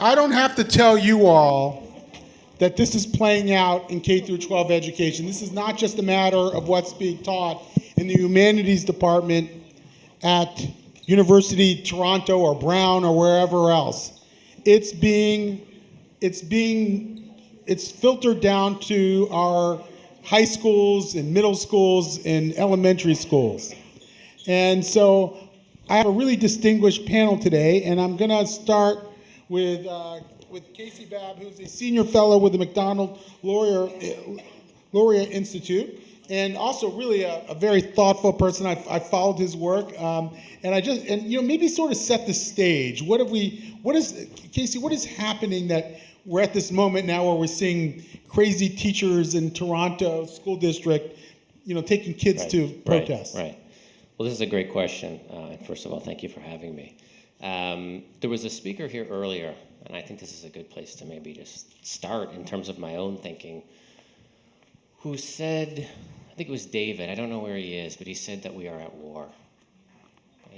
I don't have to tell you all that this is playing out in K through 12 education. This is not just a matter of what's being taught in the humanities department at University Toronto or Brown or wherever else. It's filtered down to our high schools and middle schools and elementary schools. And so I have a really distinguished panel today, and I'm gonna start with Casey Babb, who's a senior fellow with the Macdonald-Laurier Institute, and also really a very thoughtful person. I've followed his work, maybe sort of set the stage. Casey, what is happening that we're at this moment now where we're seeing crazy teachers in Toronto School District, taking kids to protest? Right. Well, this is a great question. First of all, thank you for having me. There was a speaker here earlier, and I think this is a good place to maybe just start in terms of my own thinking, who said, I think it was David, I don't know where he is, but he said that we are at war.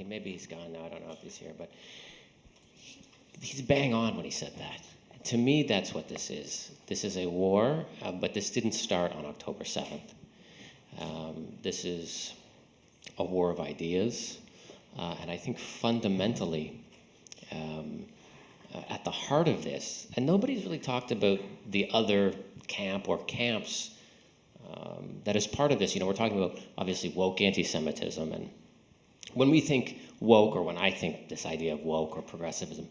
Maybe he's gone now, I don't know if he's here, but he's bang on when he said that. To me, that's what this is. This is a war, but this didn't start on October 7th. This is a war of ideas, and I think fundamentally, at the heart of this, and nobody's really talked about the other camp or camps that is part of this. We're talking about, obviously, woke antisemitism, and when we think woke, or when I think this idea of woke or progressivism,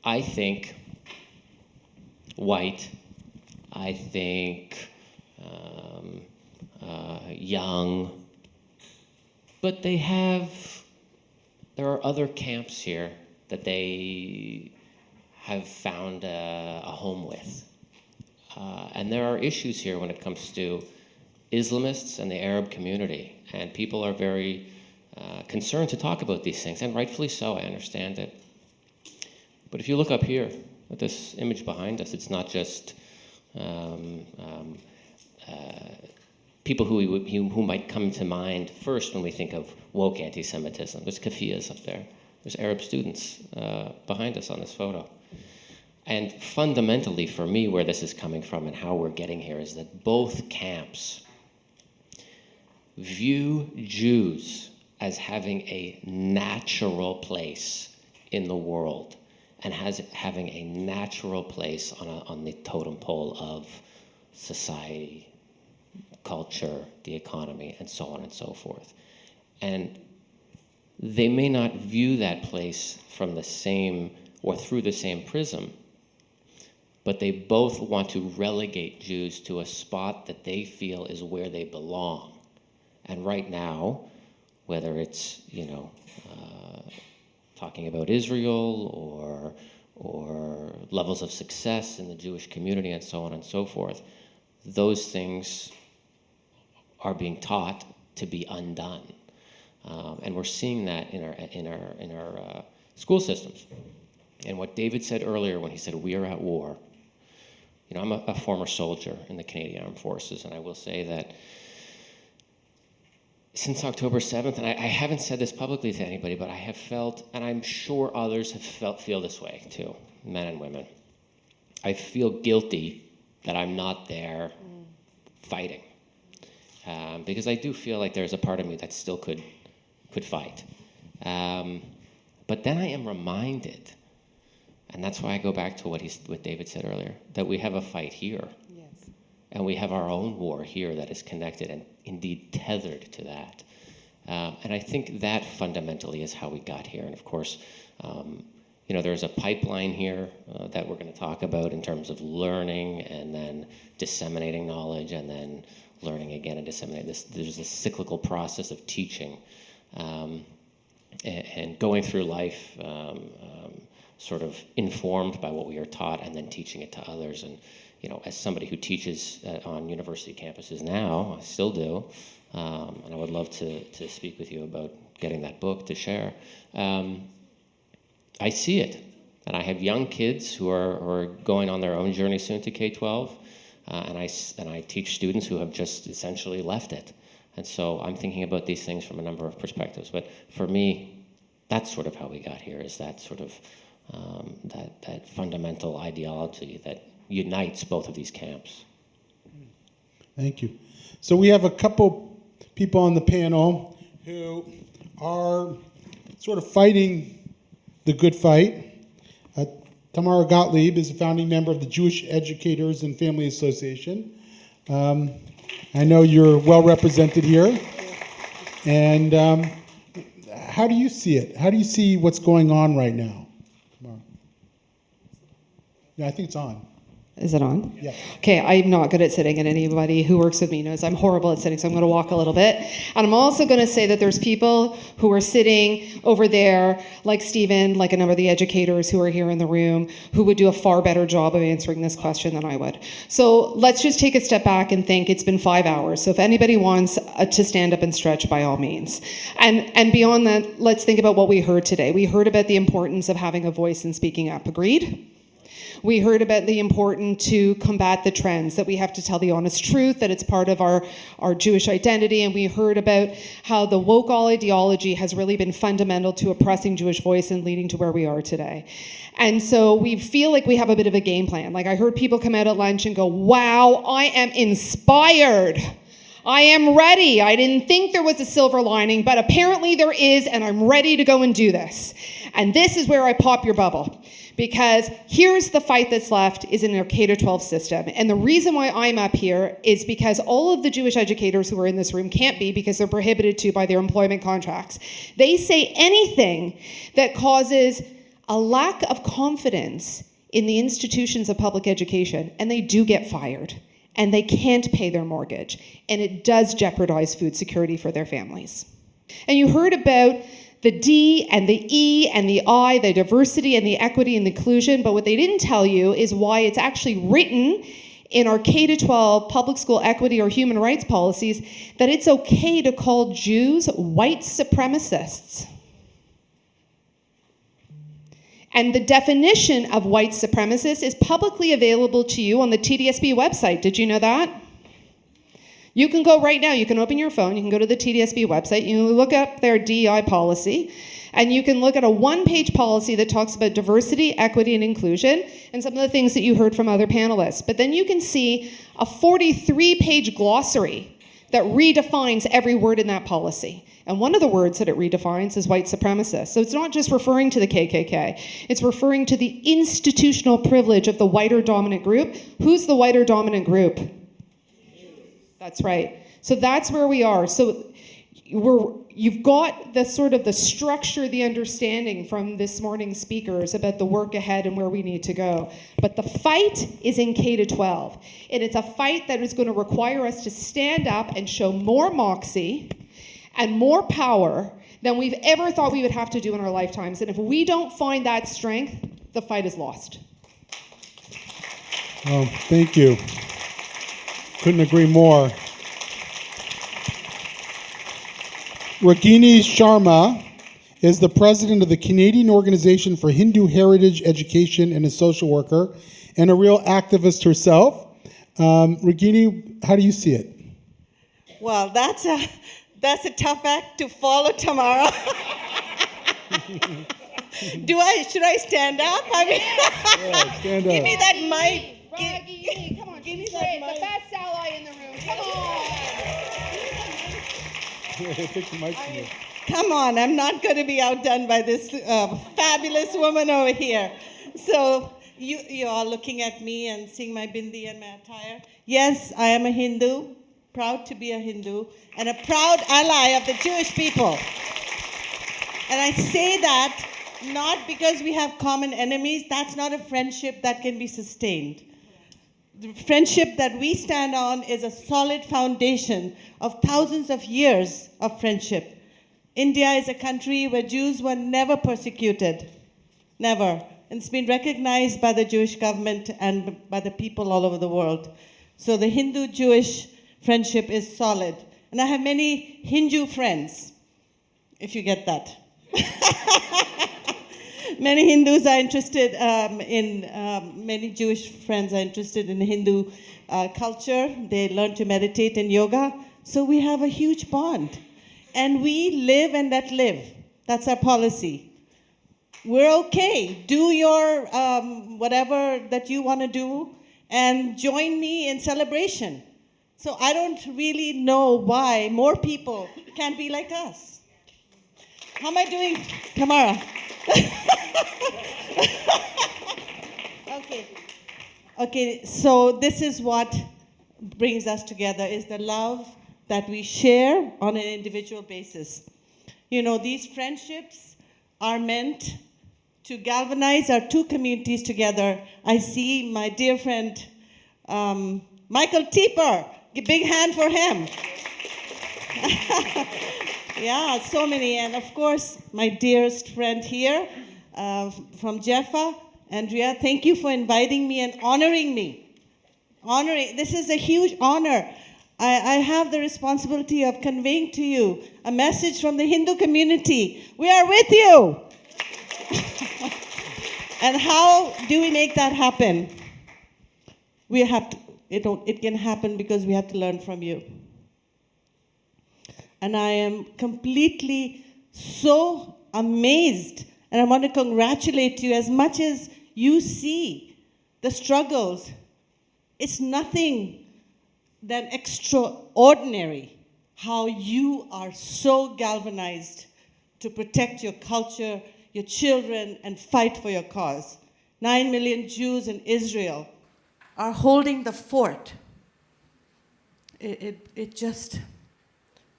I think white, I think young, but there are other camps here that they have found a home with. And there are issues here when it comes to Islamists and the Arab community, and people are very concerned to talk about these things, and rightfully so, I understand it. But if you look up here at this image behind us, it's not just people who might come to mind first when we think of woke anti-Semitism. There's keffiyehs up there. There's Arab students behind us on this photo. And fundamentally, for me, where this is coming from and how we're getting here is that both camps view Jews as having a natural place in the world and having a natural place on the totem pole of society, culture, the economy, and so on and so forth. And they may not view that place from the same or through the same prism, but they both want to relegate Jews to a spot that they feel is where they belong. And right now, whether it's, talking about Israel or levels of success in the Jewish community and so on and so forth, those things are being taught to be undone. And we're seeing that in our school systems. And what David said earlier when he said, we are at war, I'm a former soldier in the Canadian Armed Forces, and I will say that since October 7th, and I haven't said this publicly to anybody, but I have felt, and I'm sure others have feel this way too, men and women. I feel guilty that I'm not there fighting, because I do feel like there's a part of me that still could fight. But then I am reminded, and that's why I go back to what David said earlier, that we have a fight here. Yes. And we have our own war here that is connected and indeed tethered to that. And I think that fundamentally is how we got here. And of course, there's a pipeline here that we're going to talk about in terms of learning and then disseminating knowledge and then learning again and disseminating this. There's a cyclical process of teaching and going through life sort of informed by what we are taught and then teaching it to others. And as somebody who teaches on university campuses now, I still do, and I would love to speak with you about getting that book to share. I see it, and I have young kids who are going on their own journey soon to K-12, and I teach students who have just essentially left it. And so I'm thinking about these things from a number of perspectives. But for me, that's sort of how we got here, is that sort of that fundamental ideology that unites both of these camps. Thank you. So we have a couple people on the panel who are sort of fighting the good fight. Tamara Gottlieb is a founding member of the Jewish Educators and Family Association. I know you're well represented here. And how do you see it? How do you see what's going on right now? Tamara? Yeah, I think it's on. Is it on? Yeah. Okay, I'm not good at sitting, and anybody who works with me knows I'm horrible at sitting, so I'm going to walk a little bit. And I'm also going to say that there's people who are sitting over there, like Stephen, like a number of the educators who are here in the room, who would do a far better job of answering this question than I would. So let's just take a step back and think it's been 5 hours. So if anybody wants to stand up and stretch, by all means. And beyond that, let's think about what we heard today. We heard about the importance of having a voice and speaking up. Agreed? We heard about the importance to combat the trends, that we have to tell the honest truth, that it's part of our Jewish identity, and we heard about how the woke ideology has really been fundamental to oppressing Jewish voice and leading to where we are today. And so we feel like we have a bit of a game plan. Like I heard people come out at lunch and go, wow, I am inspired. I am ready. I didn't think there was a silver lining, but apparently there is, and I'm ready to go and do this. And this is where I pop your bubble. Because here's the fight that's left is in our K-12 system. And the reason why I'm up here is because all of the Jewish educators who are in this room can't be, because they're prohibited to by their employment contracts. They say anything that causes a lack of confidence in the institutions of public education, and they do get fired. And they can't pay their mortgage. And it does jeopardize food security for their families. And you heard about the D and the E and the I, the diversity and the equity and the inclusion, but what they didn't tell you is why it's actually written in our K-12 public school equity or human rights policies that it's okay to call Jews white supremacists. And the definition of white supremacist is publicly available to you on the TDSB website. Did you know that? You can go right now, you can open your phone, you can go to the TDSB website, you can look up their DEI policy, and you can look at a one-page policy that talks about diversity, equity, and inclusion, and some of the things that you heard from other panelists. But then you can see a 43-page glossary that redefines every word in that policy. And one of the words that it redefines is white supremacist. So it's not just referring to the KKK, it's referring to the institutional privilege of the whiter dominant group. Who's the whiter dominant group? That's right. So that's where we are. So you've got the sort of the structure, the understanding from this morning's speakers about the work ahead and where we need to go. But the fight is in K-12. And it's a fight that is going to require us to stand up and show more moxie and more power than we've ever thought we would have to do in our lifetimes. And if we don't find that strength, the fight is lost. Oh, thank you. Couldn't agree more. Ragini Sharma is the president of the Canadian Organization for Hindu Heritage Education and a social worker and a real activist herself. Ragini, how do you see it? Well, that's a tough act to follow, Tamara. Should I stand up? I mean, Yeah, stand up. give me that mic. Ragini, come on, Give me she's that the mic. best ally in the room. Come on. Take the mic from you. Come on, I'm not going to be outdone by this fabulous woman over here. So you're all looking at me and seeing my bindi and my attire. Yes, I am a Hindu, proud to be a Hindu, and a proud ally of the Jewish people. And I say that not because we have common enemies. That's not a friendship that can be sustained. The friendship that we stand on is a solid foundation of thousands of years of friendship. India is a country where Jews were never persecuted, never. And it's been recognized by the Jewish government and by the people all over the world. So the Hindu-Jewish friendship is solid. And I have many Hindu friends, if you get that. Many Hindus are interested many Jewish friends are interested in Hindu culture. They learn to meditate and yoga. So we have a huge bond. And we live and let live. That's our policy. we're okay. Do your whatever that you want to do and join me in celebration. So I don't really know why more people can't be like us. How am I doing, Tamara? Okay, so this is what brings us together, is the love that we share on an individual basis. You know, these friendships are meant to galvanize our two communities together. I see my dear friend, Michael Tieper. A big hand for him. Yeah, so many. And of course, my dearest friend here from Jeffa, Andrea, thank you for inviting me and honoring me. This is a huge honor. I have the responsibility of conveying to you a message from the Hindu community. We are with you. And how do we make that happen? We have to, it can happen because we have to learn from you. And I am completely so amazed, and I want to congratulate you as much as you see the struggles. It's nothing than extraordinary how you are so galvanized to protect your culture, your children, and fight for your cause. 9 million Jews in Israel are holding the fort. It just,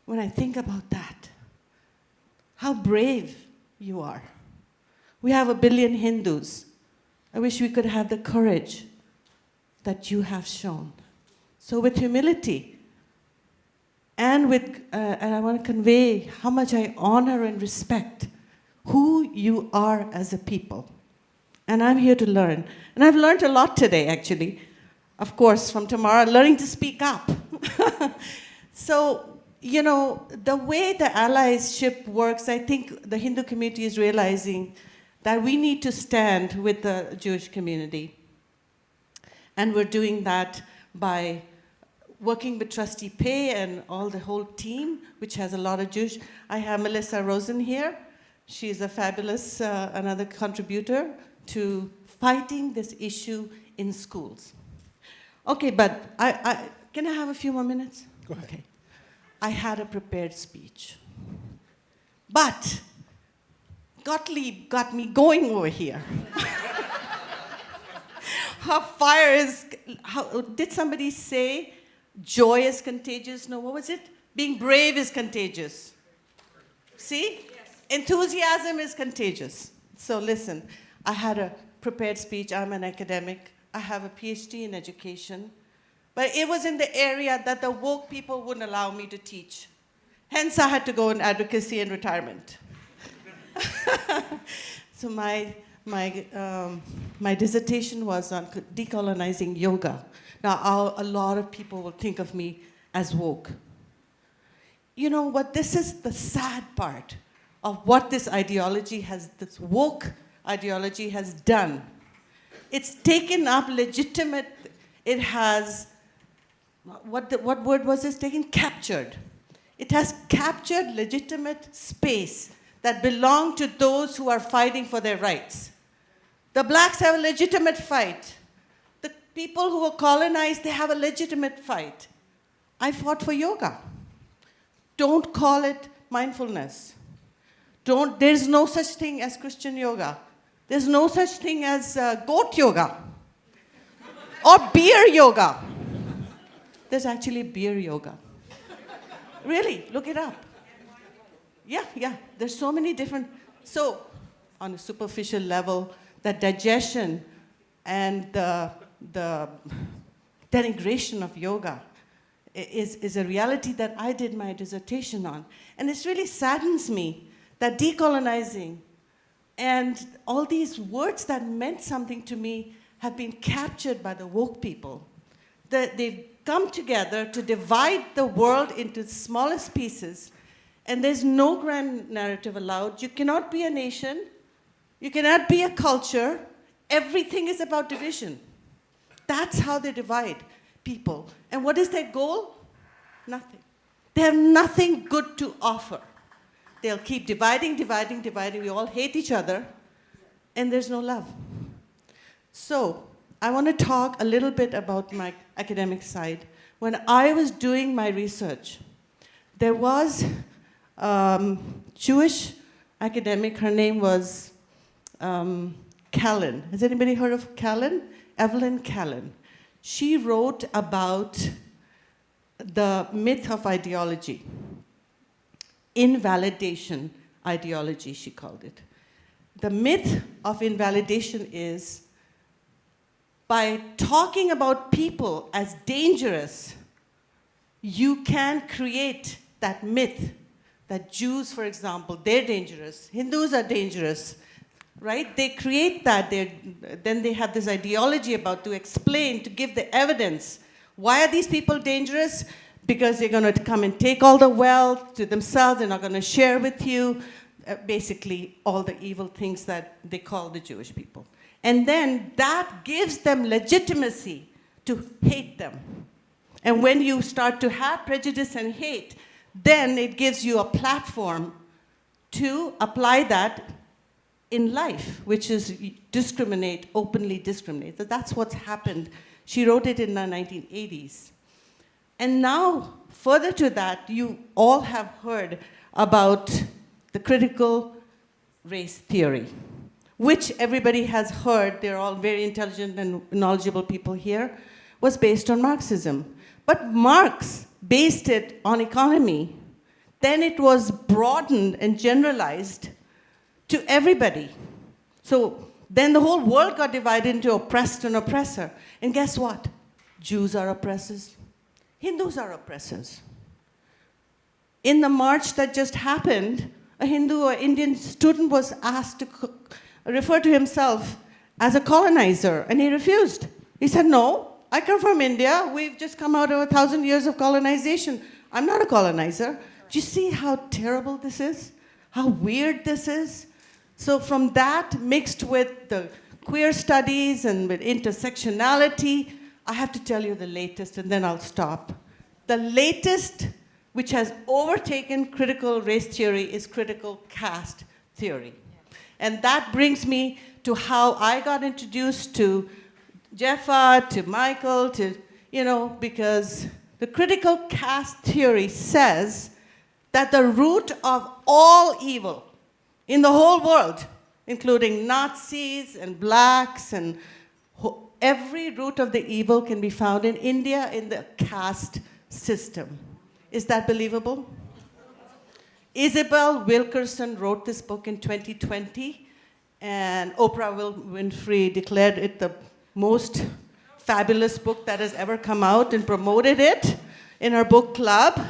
when I think about that, how brave you are. We have 1 billion Hindus. I wish we could have the courage that you have shown. So with humility, and I want to convey how much I honor and respect who you are as a people. And I'm here to learn. And I've learned a lot today, actually. Of course, from Tamara, learning to speak up. So, you know, the way the allyship works, I think the Hindu community is realizing that we need to stand with the Jewish community. And we're doing that by working with Trustee Pei and the whole team, which has a lot of Jewish. I have Melissa Rosen here. She's a fabulous, another contributor to fighting this issue in schools. Okay, but can I have a few more minutes? Go ahead. Okay. I had a prepared speech. But Gottlieb got me going over here. How fire is, did somebody say joy is contagious? No, what was it? Being brave is contagious. See? Yes. Enthusiasm is contagious. So listen, I had a prepared speech. I'm an academic. I have a PhD in education. But it was in the area that the woke people wouldn't allow me to teach. Hence, I had to go in advocacy and retirement. So my dissertation was on decolonizing yoga. Now, a lot of people will think of me as woke. You know what? This is the sad part of what this woke ideology has done. It's taken up legitimate, it has, what word was this taken? Captured. It has captured legitimate space that belonged to those who are fighting for their rights. The blacks have a legitimate fight. The people who were colonized, they have a legitimate fight. I fought for yoga. Don't call it mindfulness. There's no such thing as Christian yoga. There's no such thing as goat yoga or beer yoga. There's actually beer yoga. Really, look it up. Yeah, there's so many different, so on a superficial level, the digestion and the denigration of yoga is a reality that I did my dissertation on. And it really saddens me that decolonizing and all these words that meant something to me have been captured by the woke people. They've come together to divide the world into smallest pieces, and there's no grand narrative allowed. You cannot be a nation. You cannot be a culture. Everything is about division. That's how they divide people. And what is their goal? Nothing. They have nothing good to offer. They'll keep dividing. We all hate each other. and there's no love. So I want to talk a little bit about my academic side. When I was doing my research, there was Jewish academic, her name was Callan. Has anybody heard of Callan? Evelyn Callan. She wrote about the myth of ideology. Invalidation ideology, she called it. The myth of invalidation is by talking about people as dangerous, you can create that myth that Jews, for example, they're dangerous, Hindus are dangerous, right? They create that, then they have this ideology about to explain, to give the evidence. Why are these people dangerous? Because they're going to come and take all the wealth to themselves, they're not going to share with you, basically all the evil things that they call the Jewish people. And then that gives them legitimacy to hate them. And when you start to have prejudice and hate, then it gives you a platform to apply that in life, which is discriminate, openly discriminate. So that's what's happened. She wrote it in the 1980s. And now, further to that, you all have heard about the critical race theory, which everybody has heard, they're all very intelligent and knowledgeable people here, was based on Marxism. But Marx based it on economy. Then it was broadened and generalized to everybody. So then the whole world got divided into oppressed and oppressor. And guess what? Jews are oppressors. Hindus are oppressors. In the march that just happened, a Hindu or Indian student was asked to refer to himself as a colonizer, and he refused. He said, no, I come from India. We've just come out of 1,000 years of colonization. I'm not a colonizer. Do you see how terrible this is? How weird this is? So from that, mixed with the queer studies and with intersectionality, I have to tell you the latest, and then I'll stop. The latest, which has overtaken critical race theory, is critical caste theory. And that brings me to how I got introduced to Jeffa, to Michael, because the critical caste theory says that the root of all evil in the whole world, including Nazis and blacks and every root of the evil can be found in India in the caste system. Is that believable? Isabel Wilkerson wrote this book in 2020, and Oprah Winfrey declared it the most fabulous book that has ever come out and promoted it in her book club,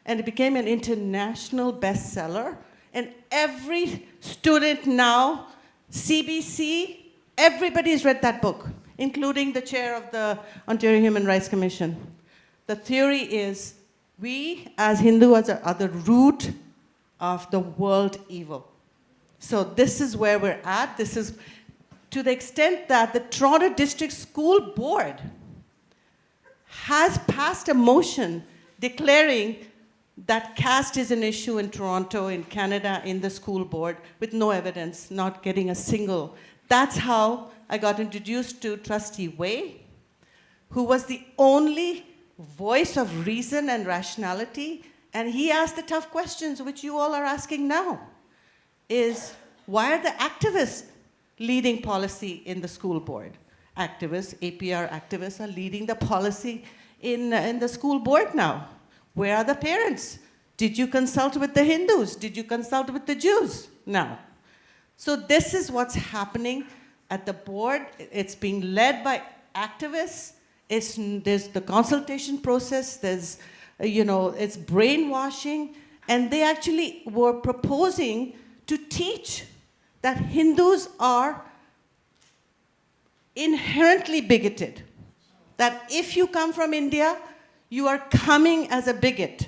and it became an international bestseller. And every student now, CBC, everybody's read that book, including the chair of the Ontario Human Rights Commission. The theory is we as Hindus are the root of the world evil. So this is where we're at. This is to the extent that the Toronto District School Board has passed a motion declaring that caste is an issue in Toronto, in Canada, in the school board, with no evidence, not getting a single. That's how I got introduced to Trustee Wei, who was the only voice of reason and rationality, and he asked the tough questions which you all are asking now, is why are the activists leading policy in the school board? Activists, APR activists are leading the policy in the school board now. Where are the parents? Did you consult with the Hindus? Did you consult with the Jews? No. So this is what's happening at the board. It's being led by activists. There's the consultation process. There's, it's brainwashing. And they actually were proposing to teach that Hindus are inherently bigoted. That if you come from India, you are coming as a bigot.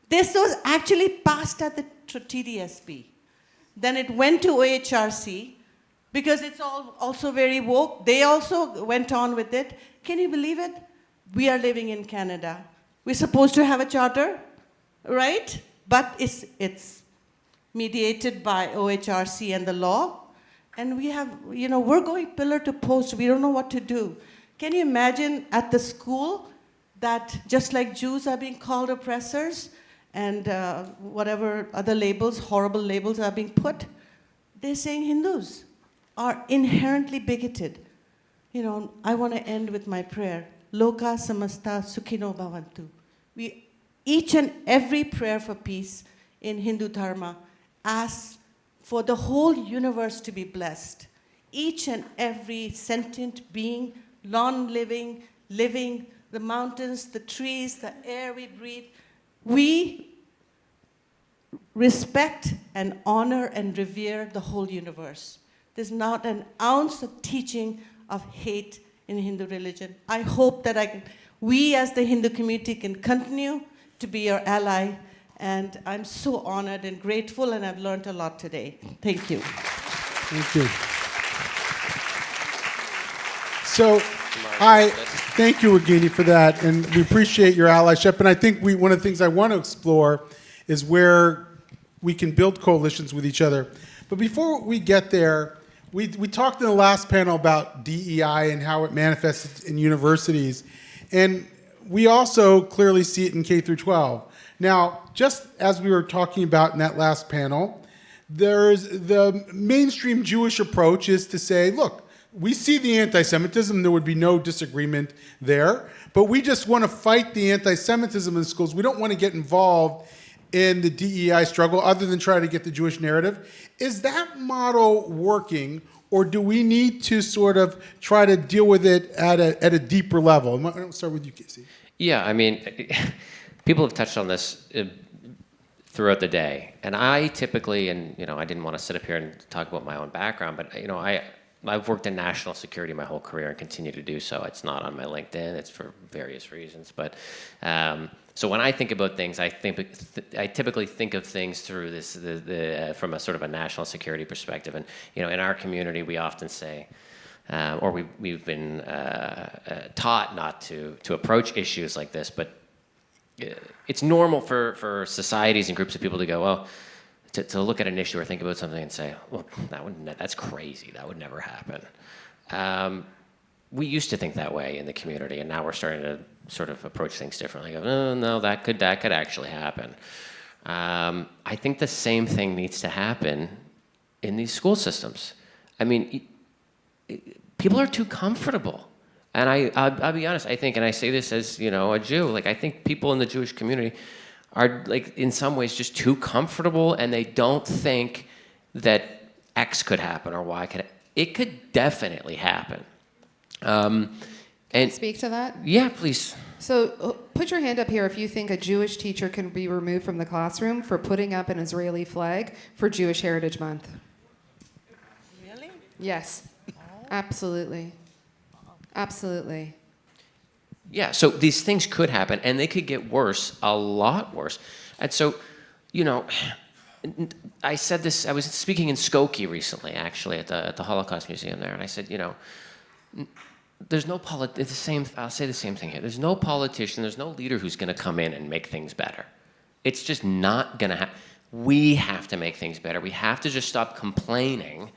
This was actually passed at the TDSP. Then it went to OHRC, because it's also very woke. They also went on with it. Can you believe it? We are living in Canada. We're supposed to have a charter, right? But it's mediated by OHRC and the law. And we have, we're going pillar to post. We don't know what to do. Can you imagine at the school that just like Jews are being called oppressors and whatever other labels, horrible labels are being put, they're saying Hindus are inherently bigoted. I want to end with my prayer. Loka samasta sukhino bhavantu. Each and every prayer for peace in Hindu Dharma asks for the whole universe to be blessed. Each and every sentient being, non-living, living, the mountains, the trees, the air we breathe, we respect and honor and revere the whole universe. There's not an ounce of teaching of hate in Hindu religion. I hope that we as the Hindu community can continue to be your ally, and I'm so honored and grateful, and I've learned a lot today. Thank you. Thank you. So, thank you, Ragini, for that, and we appreciate your allyship. And I think one of the things I want to explore is where we can build coalitions with each other. But before we get there, we talked in the last panel about DEI and how it manifests in universities, and we also clearly see it in K through 12. Now, just as we were talking about in that last panel, there's the mainstream Jewish approach is to say, look, we see the anti-Semitism, there would be no disagreement there, but we just want to fight the anti-Semitism in the schools. We don't want to get involved in the DEI struggle other than try to get the Jewish narrative. Is that model working, or do we need to sort of try to deal with it at a deeper level? I'll start with you, Casey. Yeah, I mean, people have touched on this throughout the day, and I typically, and I didn't want to sit up here and talk about my own background, but I've worked in national security my whole career and continue to do so. It's not on my LinkedIn. It's for various reasons, but so when I think about things, I typically think of things through this from a sort of a national security perspective. And in our community, we often say, or we've been taught not to approach issues like this, but it's normal for societies and groups of people to go, well, to look at an issue or think about something and say, well, that's crazy. That would never happen. We used to think that way in the community, and now we're starting to sort of approach things differently. Go, oh, no, that could actually happen. I think the same thing needs to happen in these school systems. I mean, people are too comfortable. And I'll be honest, I think, and I say this as, a Jew, like I think people in the Jewish community are like in some ways just too comfortable, and they don't think that X could happen or Y could. It could definitely happen. Can I speak to that? Yeah, please. So put your hand up here if you think a Jewish teacher can be removed from the classroom for putting up an Israeli flag for Jewish Heritage Month. Really? Yes, absolutely. Absolutely. Yeah, so these things could happen, and they could get worse, a lot worse. And so, I said this, I was speaking in Skokie recently, actually, at the Holocaust Museum there, and I said, there's no I'll say the same thing here. There's no politician, there's no leader who's going to come in and make things better. It's just not going to happen. We have to make things better. We have to just stop complaining.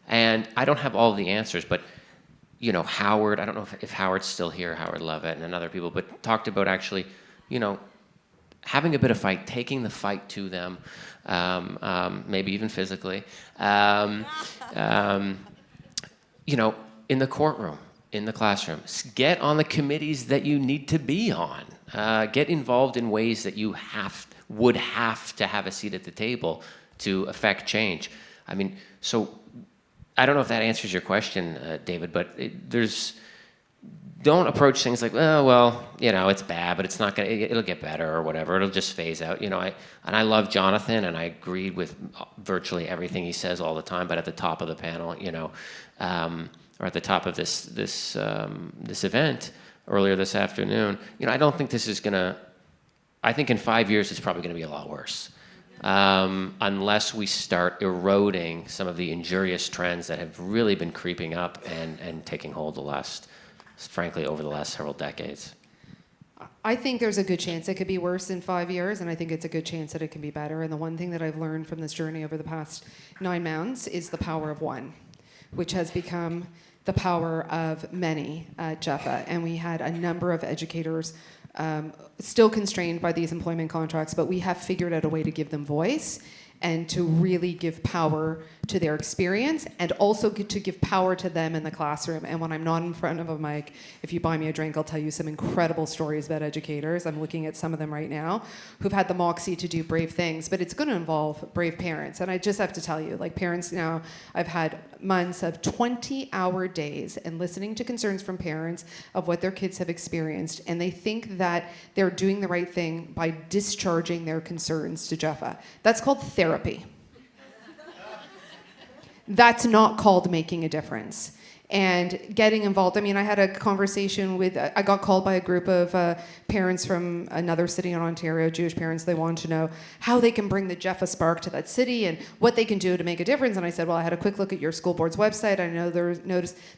And I don't have all of the answers, but Howard, I don't know if Howard's still here, Howard Lovett and other people, but talked about actually, having a bit of fight, taking the fight to them, maybe even physically, in the courtroom, in the classroom. Get on the committees that you need to be on. Get involved in ways that you would have to have a seat at the table to affect change. I mean, so I don't know if that answers your question, David, but don't approach things like, oh, well, it's bad, but it's not gonna, it'll get better or whatever. It'll just phase out. I love Jonathan, and I agreed with virtually everything he says all the time. But at the top of the panel, or at the top of this event earlier this afternoon, I don't think this is gonna. I think in 5 years it's probably gonna be a lot worse. Unless we start eroding some of the injurious trends that have really been creeping up and taking hold frankly, over the last several decades. I think there's a good chance it could be worse in 5 years, and I think it's a good chance that it can be better. And the one thing that I've learned from this journey over the past 9 months is the power of one. which has become the power of many at Jeffa. And we had a number of educators still constrained by these employment contracts, but we have figured out a way to give them voice and to really give power to their experience, and also to give power to them in the classroom. And when I'm not in front of a mic, if you buy me a drink, I'll tell you some incredible stories about educators. I'm looking at some of them right now who've had the moxie to do brave things, but it's going to involve brave parents. And I just have to tell you, like parents now, I've had months of 20-hour days and listening to concerns from parents of what their kids have experienced, and they think that they're doing the right thing by discharging their concerns to Jeffa. That's called therapy. That's not called making a difference. And getting involved, I mean, I had a conversation with, I got called by a group of parents from another city in Ontario, Jewish parents. They wanted to know how they can bring the Jeffa spark to that city and what they can do to make a difference. And I said, well, I had a quick look at your school board's website. I know there's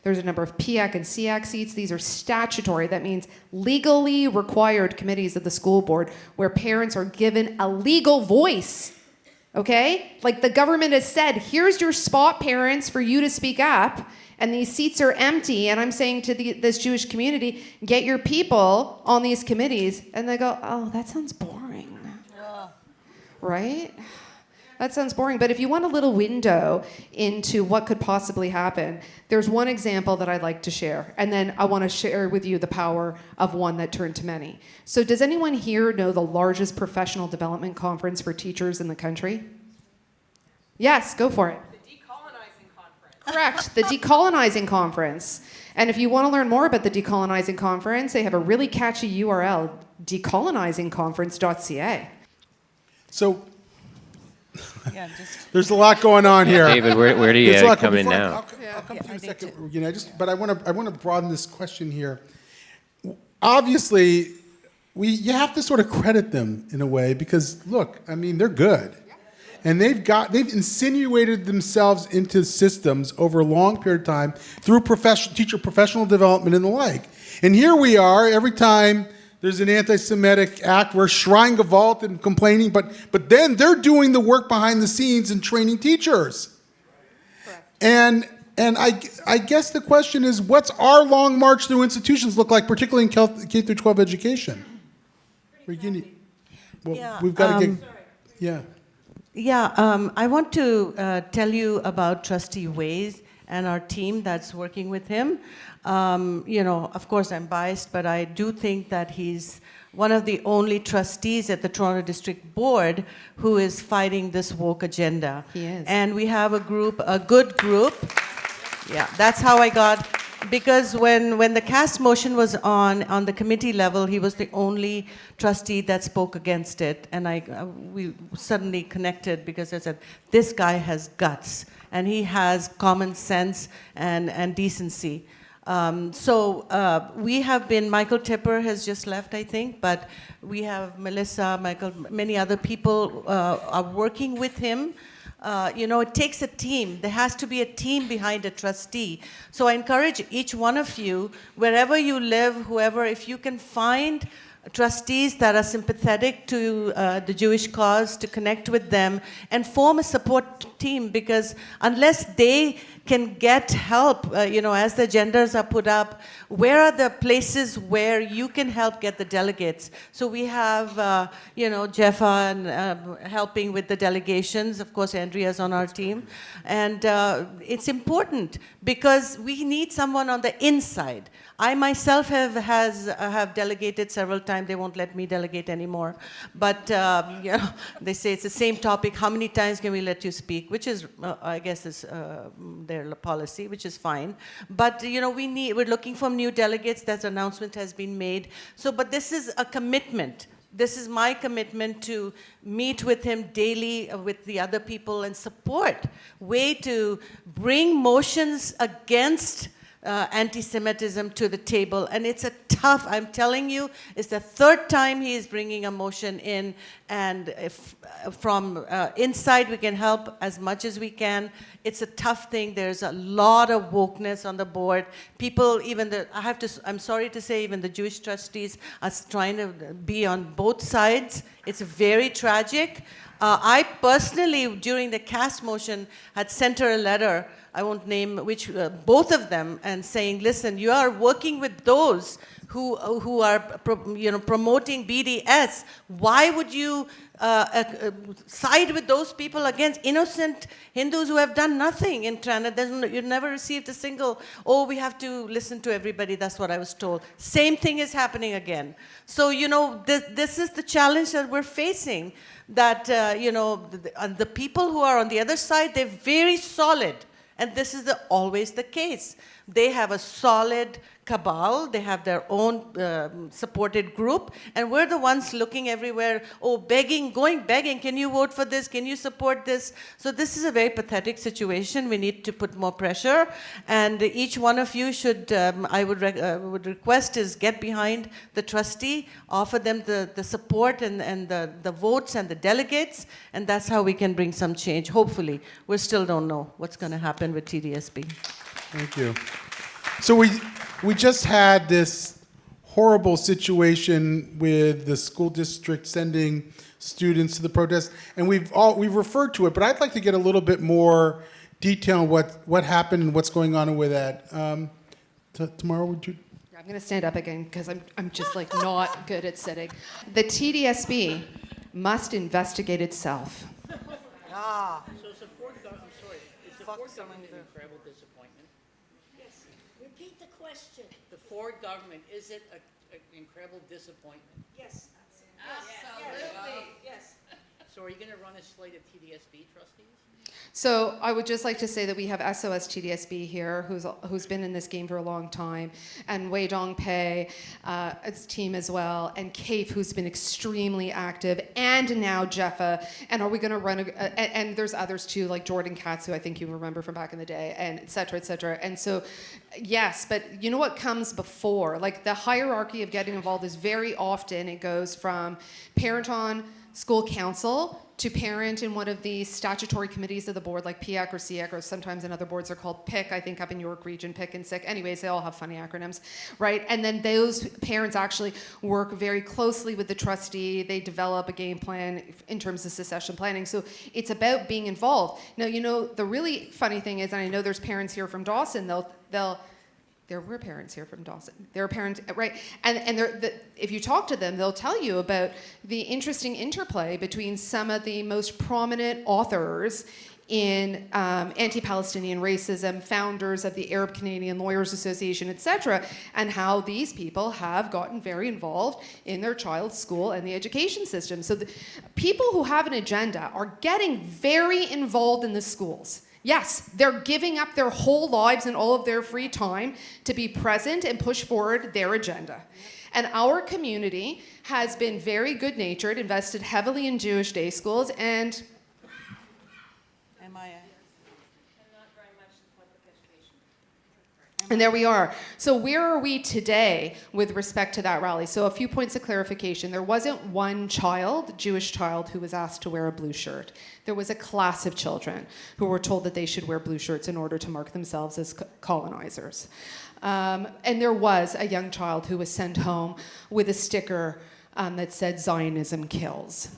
a number of PIAC and SEAC seats. These are statutory. That means legally required committees of the school board where parents are given a legal voice. Okay? Like the government has said, here's your spot, parents, for you to speak up. And these seats are empty. And I'm saying to this Jewish community, get your people on these committees. And they go, oh, that sounds boring. Right? That sounds boring. But if you want a little window into what could possibly happen, there's one example that I'd like to share. And then I want to share with you the power of one that turned to many. So does anyone here know the largest professional development conference for teachers in the country? Yes, go for it. The Decolonizing Conference. Correct, the Decolonizing Conference. And if you want to learn more about the Decolonizing Conference, they have a really catchy URL, decolonizingconference.ca. So there's a lot going on here. David, where do you come in now? I'll come to you in a second. But I want to broaden this question here. Obviously, you have to sort of credit them in a way because look, I mean, they're good, and they've insinuated themselves into systems over a long period of time through teacher professional development and the like. And here we are every time there's an anti-Semitic act, we're Shrine Gewalt and complaining, but then they're doing the work behind the scenes and training teachers. Correct. And I guess the question is, what's our long march through institutions look like, particularly in K-12 education? Ragini, well, we've got to get, yeah. Yeah, I want to tell you about Trustee Ways and our team that's working with him. Of course I'm biased, but I do think that he's one of the only trustees at the Toronto District Board who is fighting this woke agenda. He is. And we have a good group. Yeah, that's how I got, because when the cast motion was on the committee level, he was the only trustee that spoke against it. And we suddenly connected because I said, this guy has guts and he has common sense and decency. We have been, Michael Tipper has just left, I think, but we have Melissa, Michael, many other people are working with him. It takes a team. There has to be a team behind a trustee. So I encourage each one of you, wherever you live, whoever, if you can find trustees that are sympathetic to the Jewish cause, to connect with them and form a support team, because unless they can get help, as the agendas are put up, where are the places where you can help get the delegates? So we have, Jeffa and helping with the delegations. Of course, Andrea's on our team. And it's important because we need someone on the inside. I myself have delegated several times. They won't let me delegate anymore. But they say it's the same topic. How many times can we let you speak? Which is, I guess, is their policy, which is fine. But we're looking for new delegates. That announcement has been made. But this is a commitment. This is my commitment to meet with him daily with the other people and support, way to bring motions against anti-Semitism to the table. And it's a tough, I'm telling you, it's the third time he is bringing a motion in, and if from inside we can help as much as we can. It's a tough thing. There's a lot of wokeness on the board. People, I'm sorry to say, even the Jewish trustees are trying to be on both sides It's very tragic. I personally, during the caste motion, had sent her a letter, I won't name which, both of them, and saying, listen, you are working with those who are promoting BDS. Why would you side with those people against innocent Hindus who have done nothing in Canada? You never received a single, oh, we have to listen to everybody. That's what I was told. Same thing is happening again. So, this is the challenge that we're facing, that, the people who are on the other side, they're very solid. And this is always the case. They have a solid cabal, they have their own supported group, and we're the ones looking everywhere, begging, can you vote for this, can you support this? So this is a very pathetic situation. We need to put more pressure, and each one of you should, I would request, is get behind the trustee, offer them the support and the votes and the delegates, and that's how we can bring some change, hopefully. We still don't know what's going to happen with TDSB. Thank you. So we just had this horrible situation with the school district sending students to the protest, and we've referred to it, but I'd like to get a little bit more detail on what happened and what's going on with that. Tamara, would you? I'm going to stand up again because I'm just like not good at sitting. The TDSB must investigate itself. So it's a Ford government, I'm sorry, is the Ford government an incredible disappointment? Yes. Repeat the question. The Ford government, is it an incredible disappointment? Yes. Absolutely. Yes. So are you going to run a slate of TDSB trustees? So I would just like to say that we have SOS TDSB here, who's been in this game for a long time, and Wei Dongpei, its team as well, and Kaif, who's been extremely active, and now Jeffa. And are we going to run? And there's others too, like Jordan Katz, who I think you remember from back in the day, and et cetera, et cetera. And so, yes, but you know what comes before? Like the hierarchy of getting involved is very often it goes from parent on school council to parent in one of the statutory committees of the board, like PIAC or SEAC, or sometimes in other boards are called PIC, I think up in York Region, PIC and SIC. Anyways, they all have funny acronyms, right? And then those parents actually work very closely with the trustee. They develop a game plan in terms of succession planning. So it's about being involved. Now, the really funny thing is, and I know there's parents here from Dawson, there were parents here from Dawson. There are parents, right? And if you talk to them, they'll tell you about the interesting interplay between some of the most prominent authors in anti-Palestinian racism, founders of the Arab Canadian Lawyers Association, et cetera, and how these people have gotten very involved in their child's school and the education system. So the people who have an agenda are getting very involved in the schools. Yes, they're giving up their whole lives and all of their free time to be present and push forward their agenda. And our community has been very good-natured, invested heavily in Jewish day schools, and there we are. So where are we today with respect to that rally? So a few points of clarification. There wasn't one Jewish child, who was asked to wear a blue shirt. There was a class of children who were told that they should wear blue shirts in order to mark themselves as colonizers. And there was a young child who was sent home with a sticker that said, "Zionism kills."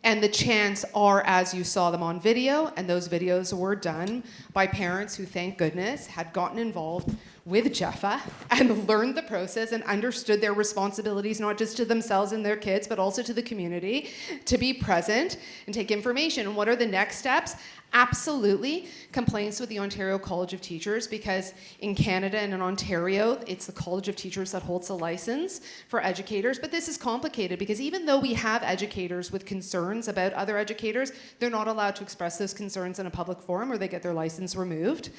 And the chants are as you saw them on video, and those videos were done by parents who, thank goodness, had gotten involved with Jeffa and learned the process and understood their responsibilities, not just to themselves and their kids, but also to the community, to be present and take information. And what are the next steps? Absolutely, complaints with the Ontario College of Teachers, because in Canada and in Ontario, it's the College of Teachers that holds the license for educators. But this is complicated because even though we have educators with concerns about other educators, they're not allowed to express those concerns in a public forum or they get their license removed.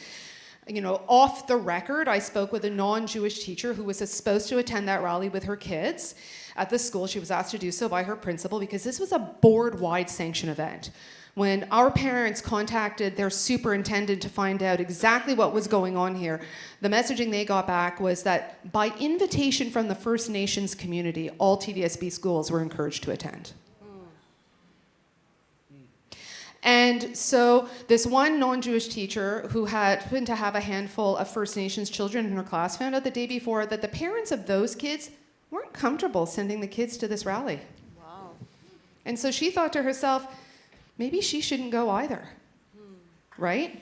Off the record, I spoke with a non-Jewish teacher who was supposed to attend that rally with her kids at the school. She was asked to do so by her principal because this was a board-wide sanction event. When our parents contacted their superintendent to find out exactly what was going on here, the messaging they got back was that by invitation from the First Nations community, all TDSB schools were encouraged to attend. And so this one non-Jewish teacher who happened to have a handful of First Nations children in her class found out the day before that the parents of those kids weren't comfortable sending the kids to this rally. Wow. And so she thought to herself, maybe she shouldn't go either, right?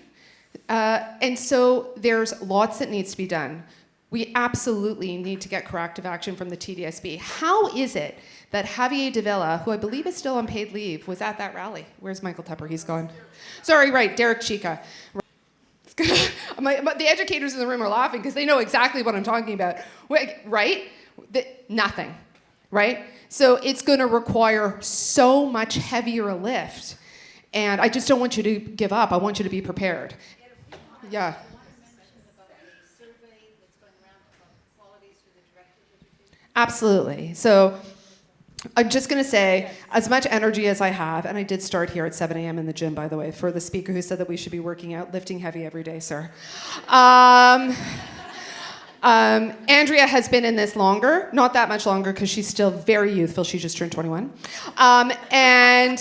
And so there's lots that needs to be done. We absolutely need to get corrective action from the TDSB. How is it that Javier Davila, who I believe is still on paid leave, was at that rally? Where's Michael Tupper? He's gone. Sorry, right, Derek Chica. The educators in the room are laughing because they know exactly what I'm talking about, right? Nothing, right? So it's going to require so much heavier a lift. And I just don't want you to give up. I want you to be prepared. Yeah. Absolutely. So I'm just going to say, as much energy as I have, and I did start here at 7 a.m. in the gym, by the way, for the speaker who said that we should be working out, lifting heavy every day, sir. Andrea has been in this longer, not that much longer because she's still very youthful. She just turned 21. And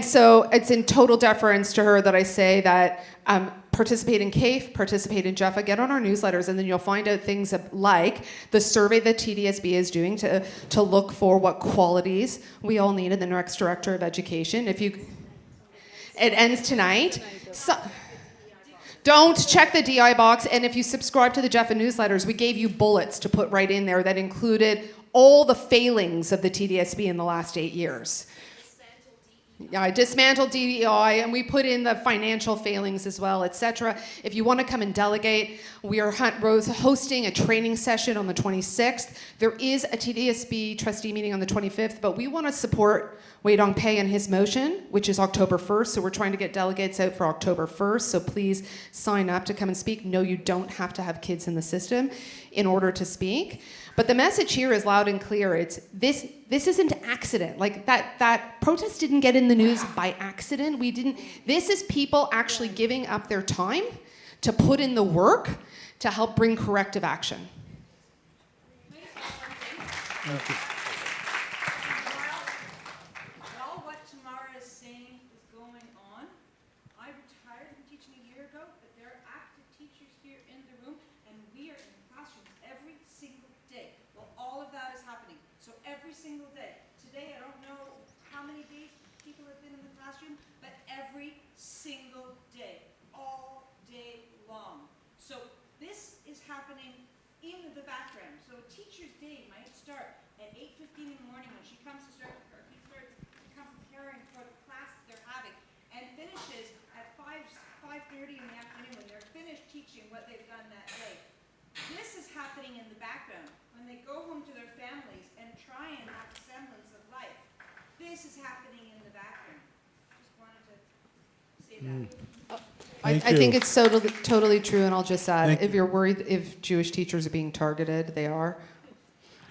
so it's in total deference to her that I say that participate in CAFE, participate in Jeffa, get on our newsletters, and then you'll find out things like the survey that TDSB is doing to look for what qualities we all need in the next director of education. It ends tonight. Don't check the DI box, and if you subscribe to the Jeffa newsletters, we gave you bullets to put right in there that included all the failings of the TDSB in the last 8 years. Yeah, I dismantled DEI, and we put in the financial failings as well, etc. If you want to come and delegate, we are hosting a training session on the 26th. There is a TDSB trustee meeting on the 25th, but we want to support Wei Dong-Pei and his motion, which is October 1st. So we're trying to get delegates out for October 1st. So please sign up to come and speak. No, you don't have to have kids in the system in order to speak. But the message here is loud and clear. It's this isn't an accident. Like that protest didn't get in the news by accident. This is people actually giving up their time to put in the work to help bring corrective action. Thank you. Well, what Tamara is saying is going on. I retired from teaching a year ago, but there are active teachers here in the room, and we are in classrooms every single day. Well, all of that is happening. So every single day. Today, I don't know how many days people have been in the classroom, but every single day, all day long. So this is happening in the background. So a teacher's day might start at 8:15 in the morning when she comes to start, or he starts to come preparing for the class that they're having, and finishes at 5:30 in the afternoon when they're finished teaching what they've done that day. This is happening in the background when they go home to their families and try and have a semblance of life. This is happening in the background. Just wanted to say that. I think it's totally true, and I'll just add, Thank if you're worried if Jewish teachers are being targeted, they are.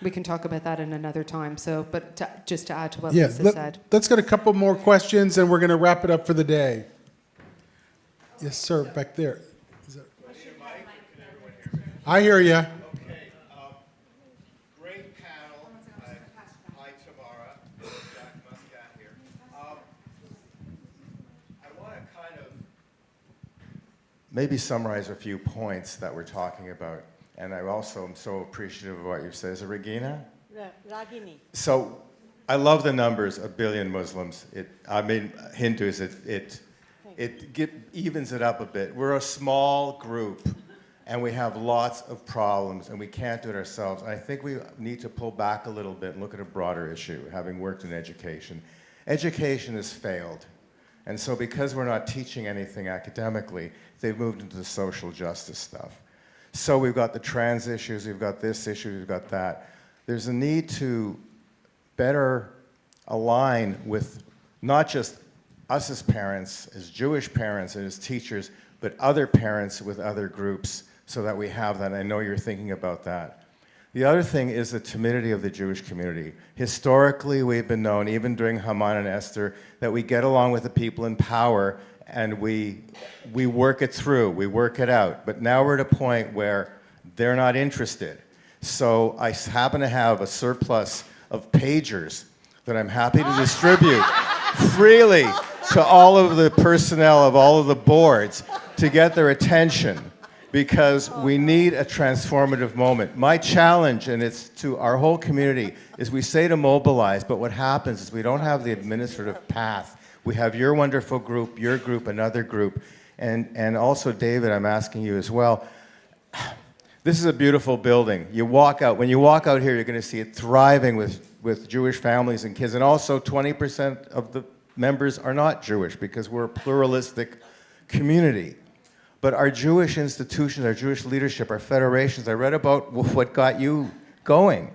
We can talk about that in another time. So, but just to add to what Lisa said. Let's get a couple more questions, and we're going to wrap it up for the day. Yes, sir, back there. I hear you. Okay, great panel. Hi, Tamara. Jack Muscat here. I want to kind of maybe summarize a few points that we're talking about. And I also am so appreciative of what you've said. Is it Regina? Ragini. So I love the numbers, 1 billion Muslims. Hindus, it evens it up a bit. We're a small group, and we have lots of problems, and we can't do it ourselves. And I think we need to pull back a little bit and look at a broader issue, having worked in education. Education has failed. And so because we're not teaching anything academically, they've moved into the social justice stuff. So we've got the trans issues, we've got this issue, we've got that. There's a need to better align with not just us as parents, as Jewish parents and as teachers, but other parents with other groups so that we have that. I know you're thinking about that. The other thing is the timidity of the Jewish community. Historically, we've been known, even during Haman and Esther, that we get along with the people in power and we work it through, we work it out. But now we're at a point where they're not interested. So I happen to have a surplus of pagers that I'm happy to distribute freely to all of the personnel of all of the boards to get their attention. because we need a transformative moment. My challenge, and it's to our whole community, is we say to mobilize, but what happens is we don't have the administrative path. We have your wonderful group, your group, another group, and also, David, I'm asking you as well. This is a beautiful building. You walk out, when you walk out here, you're going to see it thriving with Jewish families and kids, and also 20% of the members are not Jewish because we're a pluralistic community. But our Jewish institutions, our Jewish leadership, our federations, I read about what got you going,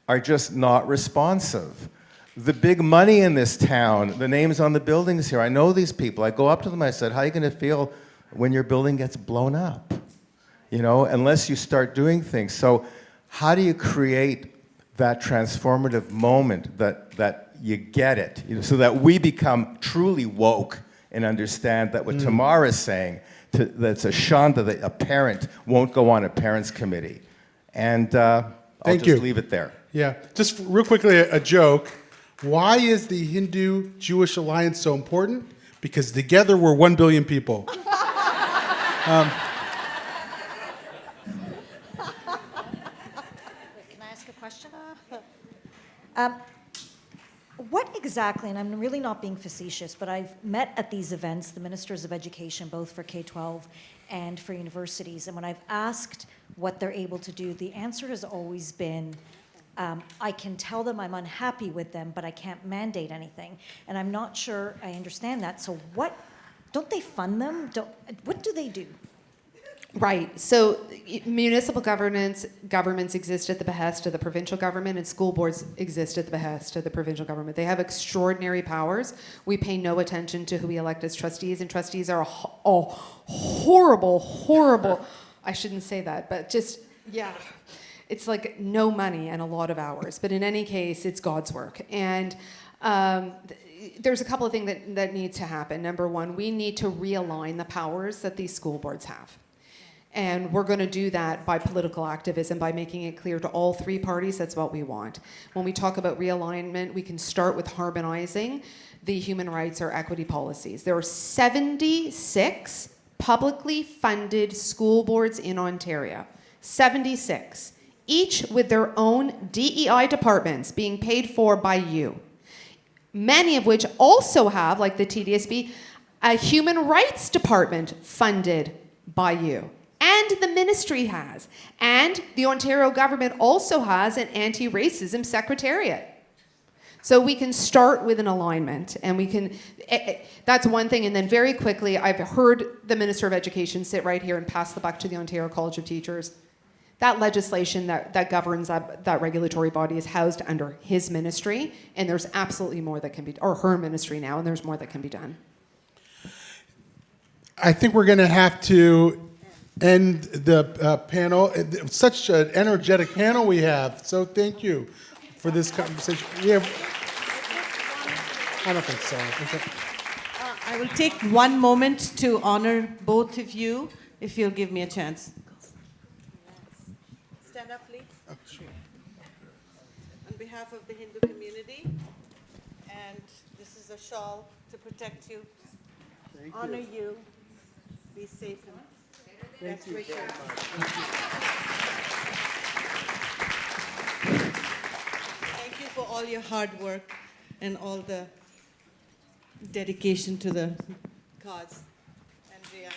are just not responsive. The big money in this town, the names on the buildings here, I know these people. I go up to them, I said, how are you going to feel when your building gets blown up? You know, unless you start doing things. So how do you create that transformative moment that you get it, you know, so that we become truly woke and understand that what Tamara is saying, that's a shanda that a parent won't go on a parents' committee. And I'll just leave it there. Yeah, just real quickly, a joke. Why is the Hindu-Jewish alliance so important? Because together we're 1 billion people. Can I ask a question? What exactly, and I'm really not being facetious, but I've met at these events the ministers of education, both for K-12 and for universities, and when I've asked what they're able to do, the answer has always been, I can tell them I'm unhappy with them, but I can't mandate anything. And I'm not sure I understand that. So don't they fund them? What do they do? Right. So municipal governments exist at the behest of the provincial government, and school boards exist at the behest of the provincial government. They have extraordinary powers. We pay no attention to who we elect as trustees, and trustees are a horrible, I shouldn't say that, but just, yeah. It's like no money and a lot of hours. But in any case, it's God's work. And there's a couple of things that need to happen. Number one, we need to realign the powers that these school boards have. And we're going to do that by political activism, by making it clear to all three parties that's what we want. When we talk about realignment, we can start with harmonizing the human rights or equity policies. There are 76 publicly funded school boards in Ontario. 76. Each with their own DEI departments being paid for by you. Many of which also have, like the TDSB, a human rights department funded by you. And the ministry has. And the Ontario government also has an anti-racism secretariat. So we can start with an alignment, and we can, that's one thing. And then very quickly, I've heard the Minister of Education sit right here and pass the buck to the Ontario College of Teachers. That legislation that governs that regulatory body is housed under his ministry, and there's absolutely more that can be, or her ministry now, and there's more that can be done. I think we're going to have to end the panel. Such an energetic panel we have. So thank you for this conversation. I don't think so. I will take one moment to honor both of you, if you'll give me a chance. Stand up, please. Oh, sure. On behalf of the Hindu community, and this is a shawl to protect you, honor you, be safe. Thank you very much. Thank you for all your hard work and all the dedication to the cause. Andrea.